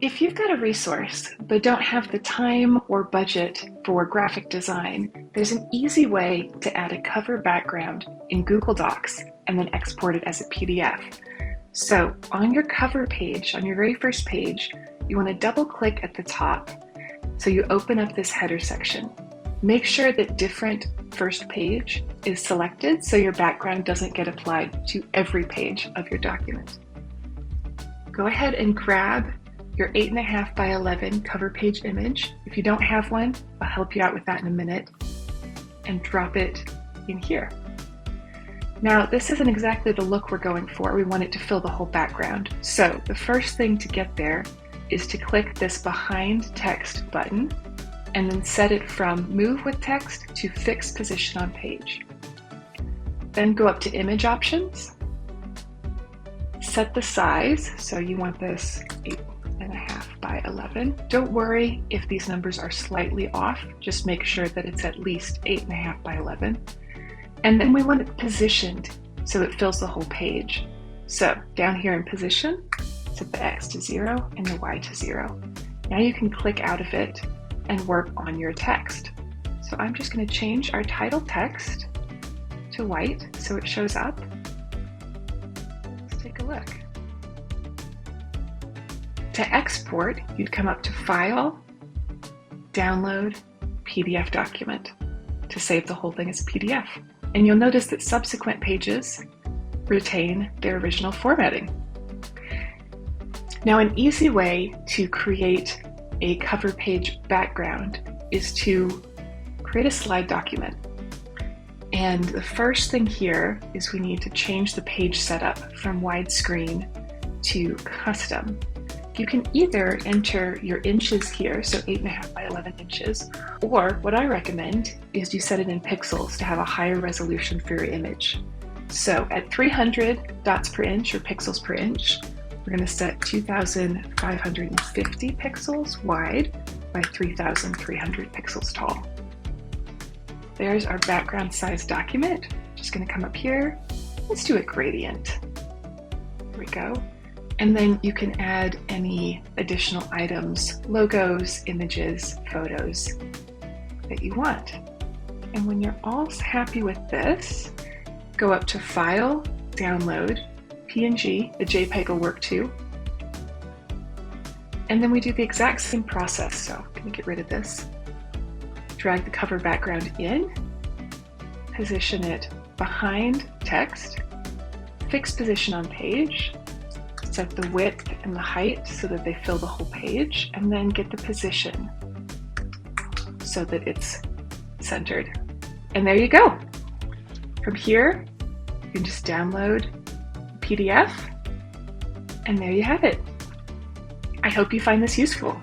If you've got a resource but don't have the time or budget for graphic design, there's an easy way to add a cover background in Google Docs and then export it as a PDF. So on your cover page, on your very first page, you want to double click at the top. So you open up this header section. Make sure that different first page is selected so your background doesn't get applied to every page of your document. Go ahead and grab your 8.5 by 11 cover page image. If you don't have one, I'll help you out with that in a minute, and drop it in here. Now, this isn't exactly the look we're going for. We want it to fill the whole background. So the first thing to get there is to click this Behind Text button and then set it from Move with Text to Fix Position on Page. Then go up to Image Options, set the size, so you want this 8.5 by 11. Don't worry if these numbers are slightly off, just make sure that it's at least 8.5 by 11. And then we want it positioned so it fills the whole page. So down here in Position, set the X to 0 and the Y to 0. Now you can click out of it and work on your text. So I'm just going to change our title text to white so it shows up. Let's take a look. To export, you'd come up to File, Download, PDF Document to save the whole thing as a PDF. And you'll notice that subsequent pages retain their original formatting. Now, an easy way to create a cover page background is to create a slide document. And the first thing here is we need to change the page setup from widescreen to custom. You can either enter your inches here, so 8.5 by 11 inches, or what I recommend is you set it in pixels to have a higher resolution for your image. So at 300 dots per inch or pixels per inch, we're going to set 2,550 pixels wide by 3,300 pixels tall. There's our background size document. Just going to come up here. Let's do a gradient. There we go. And then you can add any additional items, logos, images, photos that you want. And when you're all happy with this, go up to File, Download, PNG, the JPEG will work too. And then we do the exact same process. So I'm going to get rid of this. Drag the cover background in, position it behind text, fix position on page, set the width and the height so that they fill the whole page, and then get the position so that it's centered. And there you go. From here, you can just download PDF, and there you have it. I hope you find this useful.